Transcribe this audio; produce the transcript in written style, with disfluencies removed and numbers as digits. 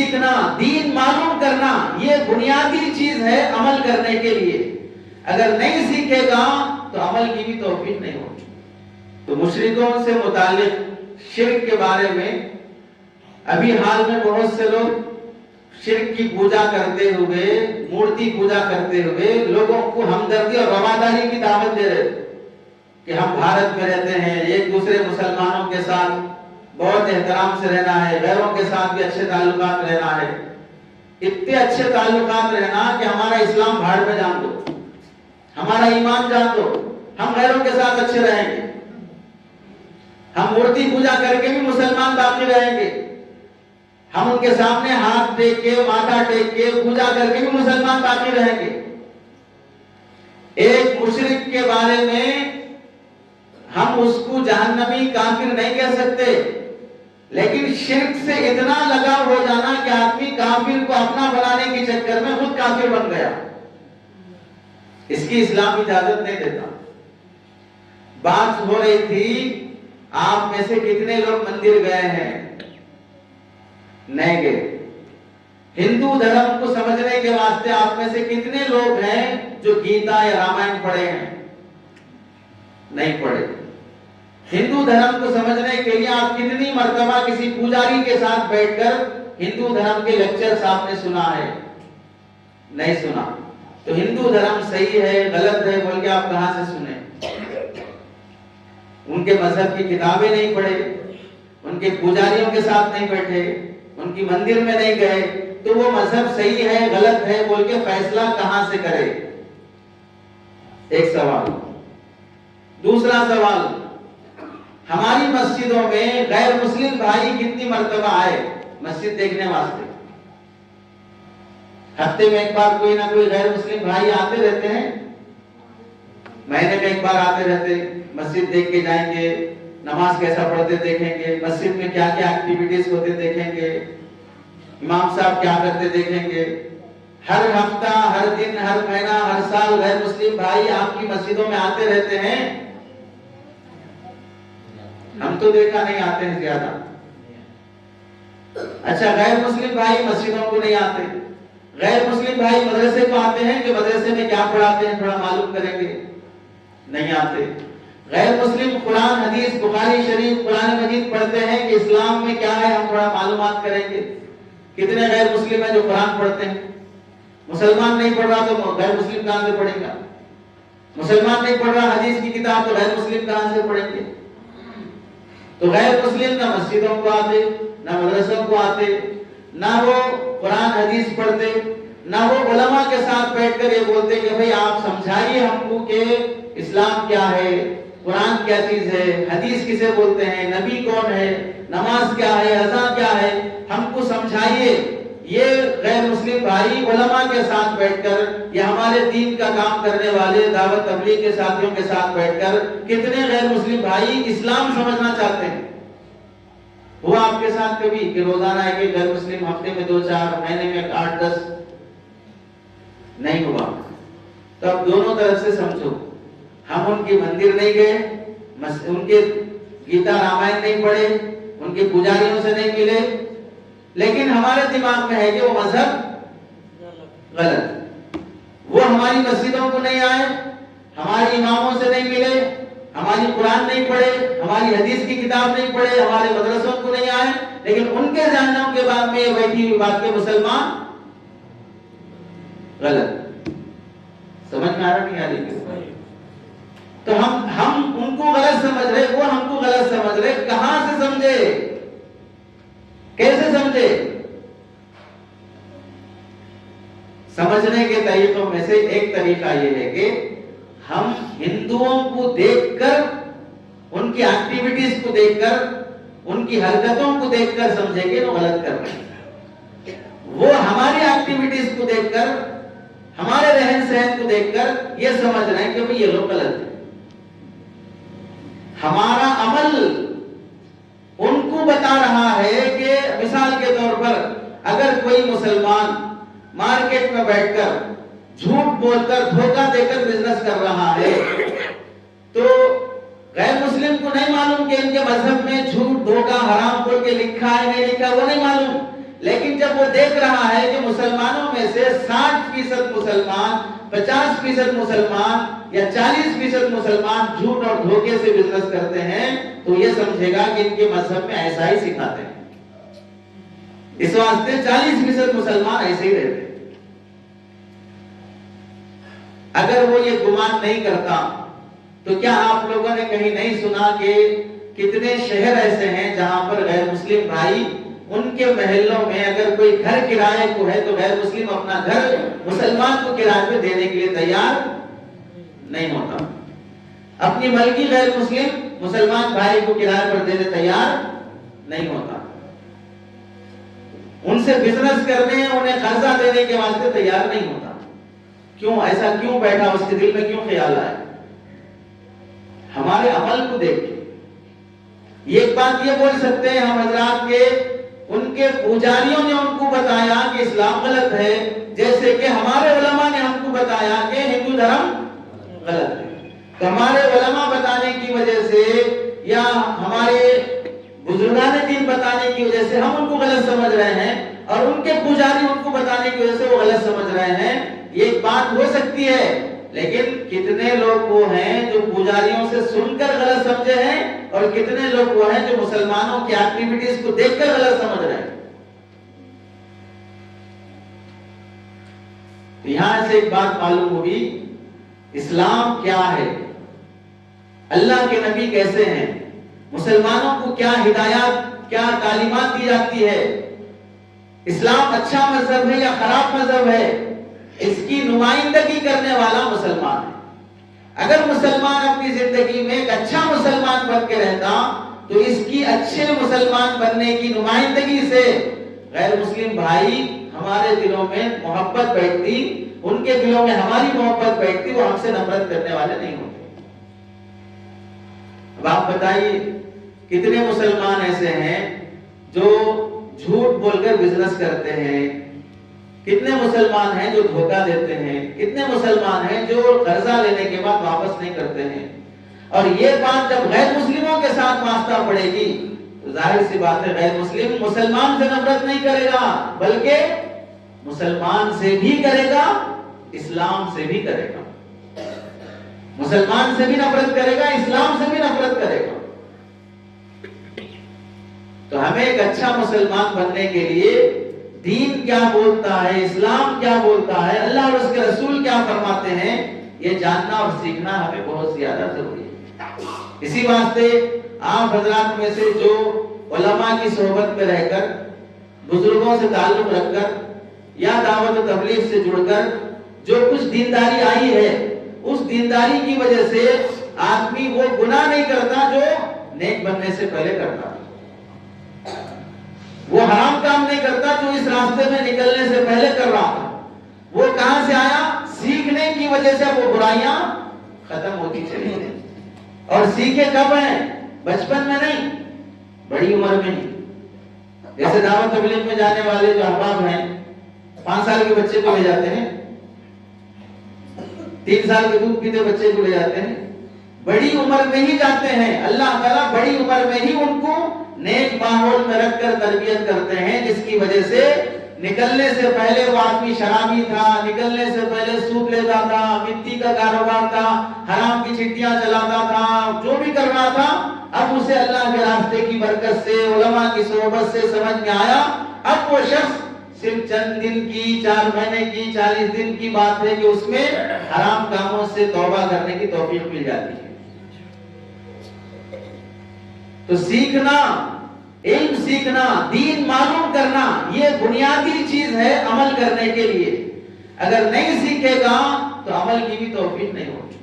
سیکھنا، دین معلوم کرنا، یہ بنیادی چیز ہے عمل کرنے کے لیے. اگر نہیں سیکھے گا تو عمل کی بھی توفیق نہیں ہوگی. تو مشرکوں سے متعلق شرک کے بارے میں ابھی حال میں بہت سے لوگ شرک کی پوجا کرتے ہوئے، مورتی پوجا کرتے ہوئے لوگوں کو ہمدردی اور رواداری کی دعوت دے رہے تھے کہ ہم بھارت میں رہتے ہیں، ایک دوسرے مسلمانوں کے ساتھ بہت احترام سے رہنا ہے، غیروں کے ساتھ بھی اچھے تعلقات رہنا ہے. اتنے اچھے تعلقات رہنا کہ ہمارا اسلام بھاڑ میں جان دو، ہمارا ایمان جان دو، ہم غیروں کے ساتھ اچھے رہیں گے. ہم مورتی پوجا کر کے بھی مسلمان باقی رہیں گے، ہم ان کے سامنے ہاتھ ٹیک کے، ماتھا ٹیک کے، پوجا کر کے بھی مسلمان باقی رہیں گے. ایک مشرک کے بارے میں ہم اس کو جہنمی کافر نہیں کہہ سکتے، لیکن شرک سے اتنا لگاؤ ہو جانا کہ آدمی کافر کو اپنا بنانے کے چکر میں خود کافر بن گیا، اس کی اسلام اجازت نہیں دیتا. بات ہو رہی تھی آپ میں سے کتنے لوگ مندر گئے ہیں؟ نہیں گئے. ہندو دھرم کو سمجھنے کے واسطے آپ میں سے کتنے لوگ ہیں جو گیتا یا رامائن پڑھے ہیں؟ نہیں پڑھے. ہندو دھرم کو سمجھنے کے لیے آپ کتنی مرتبہ کسی پجاری کے ساتھ بیٹھ کر ہندو دھرم کے لیکچر آپ نے سنا ہے؟ نہیں سنا. تو ہندو دھرم صحیح ہے غلط ہے بول کے آپ کہاں سے سنیں؟ ان کے مذہب کی کتابیں نہیں پڑھے، ان کے پجاریوں کے ساتھ نہیں بیٹھے، ان کی مندر میں نہیں گئے، تو وہ مذہب صحیح ہے غلط ہے بول کے فیصلہ کہاں سے کرے؟ ایک سوال. دوسرا سوال، ہماری مسجدوں میں غیر مسلم بھائی کتنی مرتبہ آئے مسجد دیکھنے واسطے؟ ہفتے میں ایک بار کوئی نہ کوئی غیر مسلم بھائی آتے رہتے ہیں، مہینے میں ایک بار آتے رہتے، مسجد دیکھ کے جائیں گے، نماز کیسا پڑھتے دیکھیں گے، مسجد میں کیا کیا ایکٹیویٹیز ہوتے دیکھیں گے، امام صاحب کیا کرتے دیکھیں گے. ہر ہفتہ، ہر دن، ہر مہینہ، ہر سال غیر مسلم بھائی آپ کی مسجدوں میں آتے رہتے ہیں. ہم تو دیکھا نہیں آتے ہیں زیادہ. اچھا، غیر مسلم بھائی مسجدوں کو نہیں آتے، غیر مسلم بھائی مدرسے کو آتے ہیں کہ مدرسے میں کیا پڑھاتے ہیں تھوڑا معلوم کریں گے؟ نہیں آتے. غیر مسلم قرآن حدیث بخاری شریف قرآن مجید پڑھتے ہیں کہ اسلام میں کیا ہے ہم تھوڑا معلومات کریں گے؟ کتنے غیر مسلم ہیں جو قرآن پڑھتے ہیں؟ مسلمان نہیں پڑھ رہا تو غیر مسلم کہاں سے پڑھے گا؟ مسلمان نہیں پڑھ رہا حدیث کی کتاب تو غیر مسلم کہاں سے پڑھیں گے؟ تو غیر مسلم نہ مسجدوں کو آتے، نہ مدرسوں کو آتے، نہ وہ قرآن حدیث پڑھتے، نہ وہ علماء کے ساتھ بیٹھ کر یہ بولتے کہ بھئی آپ سمجھائیے ہم کو کہ اسلام کیا ہے، قرآن کیا چیز ہے، حدیث کسے بولتے ہیں، نبی کون ہے، نماز کیا ہے، اذان کیا ہے، ہم کو سمجھائیے. یہ غیر مسلم بھائی علماء کے ساتھ بیٹھ کر یا ہمارے دین کا کام کرنے والے دعوت تبلیغ کے ساتھیوں کے ساتھ بیٹھ کر کتنے غیر مسلم بھائی اسلام سمجھنا چاہتے ہیں؟ ہوا آپ کے ساتھ کبھی کہ روزانہ ایک غیر مسلم ہفتے میں 2-4 مہینے میں 8-10؟ نہیں ہوا. تو اب دونوں طرف سے سمجھو. ہم ان کی مندر نہیں گئے، ان کے گیتا رامائن نہیں پڑھے، ان کے پجاریوں سے نہیں ملے، لیکن ہمارے دماغ میں ہے کہ وہ مذہب غلط. وہ ہماری مسجدوں کو نہیں آئے، ہمارے اماموں سے نہیں ملے، ہماری قرآن نہیں پڑھے، ہماری حدیث کی کتاب نہیں پڑھے، ہمارے مدرسوں کو نہیں آئے، لیکن ان کے ذہنوں کے بعد میں یہ بیٹھی ہوئی بات کہ مسلمان غلط. سمجھ میں آ رہا نہیں آ رہی؟ تو ہم ان کو غلط سمجھ رہے، وہ ہم کو غلط سمجھ رہے. کہاں سے سمجھے؟ کیسے سمجھے؟ سمجھنے کے طریقوں میں سے ایک طریقہ یہ ہے کہ ہم ہندوؤں کو دیکھ کر، ان کی ایکٹیویٹیز کو دیکھ کر، ان کی حرکتوں کو دیکھ کر سمجھیں گے تو غلط کر رہے ہیں. وہ ہماری ایکٹیویٹیز کو دیکھ کر، ہمارے رہن سہن کو دیکھ کر یہ سمجھ رہے ہیں کہ یہ لوگ غلط ہیں. ہمارا عمل ان کو بتا رہا ہے کہ مثال کے طور پر اگر کوئی مسلمان مارکیٹ میں بیٹھ کر جھوٹ بول کر دھوکہ دے کر بزنس کر رہا ہے تو غیر مسلم کو نہیں معلوم کہ ان کے مذہب میں جھوٹ دھوکہ حرام بول کے لکھا ہے نہیں لکھا، وہ نہیں معلوم. لیکن جب اگر وہ دیکھ رہا ہے کہ مسلمانوں میں سے 60% مسلمان، 50% مسلمان یا 40% مسلمان جھوٹ اور دھوکے سے بزنس کرتے ہیں، تو یہ سمجھے گا کہ ان کے مذہب میں ایسا ہی سکھاتے ہیں، اس واسطے 40% مسلمان ایسے ہی رہتے ہیں۔ اگر وہ یہ گمان نہیں کرتا تو کیا آپ لوگوں نے کہیں نہیں سنا کہ کتنے شہر ایسے ہیں جہاں پر غیر مسلم بھائی ان کے محلوں میں اگر کوئی گھر کرائے کو ہے تو غیر مسلم اپنا گھر مسلمان کو کرائے پہ دینے کے لیے تیار نہیں ہوتا، اپنی ملکی غیر مسلم مسلمان بھائی کو کرائے پر دینے تیار نہیں ہوتا، ان سے بزنس کرنے انہیں قرضہ دینے کے واسطے تیار نہیں ہوتا۔ کیوں ایسا کیوں بیٹھا، اس کے دل میں کیوں خیال آئے؟ ہمارے عمل کو دیکھ کے ایک بات یہ بول سکتے ہیں ہم حضرات کے ان کے پجاریوں نے ان کو بتایا کہ اسلام غلط ہے، جیسے کہ ہمارے علماء نے ہم کو بتایا کہ ہندو دھرم غلط ہے۔ تو ہمارے علماء بتانے کی وجہ سے یا ہمارے بزرگان دین بتانے کی وجہ سے ہم ان کو غلط سمجھ رہے ہیں، اور ان کے پجاری ان کو بتانے کی وجہ سے وہ غلط سمجھ رہے ہیں، یہ ایک بات ہو سکتی ہے۔ لیکن کتنے لوگ وہ ہیں جو پجاریوں سے سن کر غلط سمجھے ہیں، اور کتنے لوگ وہ ہیں جو مسلمانوں کی ایکٹیویٹیز کو دیکھ کر غلط سمجھ رہے ہیں۔ یہاں سے ایک بات معلوم ہوگی، اسلام کیا ہے، اللہ کے نبی کیسے ہیں، مسلمانوں کو کیا ہدایات، کیا تعلیمات دی جاتی ہے، اسلام اچھا مذہب ہے یا خراب مذہب ہے، اس کی نمائندگی کرنے والا مسلمان ہے۔ اگر مسلمان اپنی زندگی میں ایک اچھا مسلمان بن کے رہتا تو اس کی اچھے مسلمان بننے کی نمائندگی سے غیر مسلم بھائی ہمارے دلوں میں محبت بیٹھتی، ان کے دلوں میں ہماری محبت بیٹھتی، وہ ہم سے نفرت کرنے والے نہیں ہوتے۔ اب آپ بتائیے کتنے مسلمان ایسے ہیں جو جھوٹ بول کر بزنس کرتے ہیں، کتنے مسلمان ہیں جو دھوکہ دیتے ہیں، کتنے مسلمان ہیں جو قرضہ لینے کے بعد واپس نہیں کرتے ہیں۔ اور یہ بات جب غیر مسلموں کے ساتھ واسطہ پڑے گی تو ظاہر سی بات ہے غیر مسلم مسلمان سے نفرت نہیں کرے گا، بلکہ مسلمان سے بھی کرے گا، اسلام سے بھی کرے گا، مسلمان سے بھی نفرت کرے گا، اسلام سے بھی نفرت کرے گا۔ تو ہمیں ایک اچھا مسلمان بننے کے لیے دین کیا بولتا ہے، اسلام کیا بولتا ہے، اللہ اور اس کے رسول کیا فرماتے ہیں، یہ جاننا اور سیکھنا ہمیں بہت زیادہ ضروری ہے۔ اسی واسطے آپ حضرات میں سے جو علماء کی صحبت میں رہ کر، بزرگوں سے تعلق رکھ کر یا دعوت و تبلیغ سے جڑ کر جو کچھ دینداری آئی ہے، اس دینداری کی وجہ سے آدمی وہ گناہ نہیں کرتا جو نیک بننے سے پہلے کرتا، وہ حرام کام نہیں کرتا جو اس راستے میں نکلنے سے پہلے کر رہا تھا۔ وہ کہاں سے آیا؟ سیکھنے کی وجہ سے وہ برائیاں ختم ہوتی چلی گئی۔ اور سیکھے کب ہیں؟ بچپن میں نہیں، بڑی عمر میں نہیں۔ جیسے دعوت تبلیغ میں جانے والے جو احباب ہیں 5 سال کے بچے کو لے جاتے ہیں، 3 سال کے دودھ پیتے بچے کو لے جاتے ہیں، بڑی عمر میں ہی جاتے ہیں۔ اللہ تعالیٰ بڑی عمر میں ہی ان کو نیک ماحول میں رکھ کر تربیت کرتے ہیں، جس کی وجہ سے نکلنے سے پہلے وہ آدمی شرابی تھا، نکلنے سے پہلے سود لیتا تھا، مٹی کا کاروبار تھا، حرام کی چٹیاں چلاتا تھا، جو بھی کر رہا تھا، اب اسے اللہ کے راستے کی برکت سے، علماء کی صحبت سے سمجھ میں آیا۔ اب وہ شخص صرف چند دن کی، 4 مہینے کی، 40 دن کی بات ہے کہ اس میں حرام کاموں سے توبہ کرنے کی توفیق مل جاتی ہے۔ تو سیکھنا، علم سیکھنا، دین معلوم کرنا، یہ بنیادی چیز ہے عمل کرنے کے لیے۔ اگر نہیں سیکھے گا تو عمل کی بھی توفیق نہیں ہوگی۔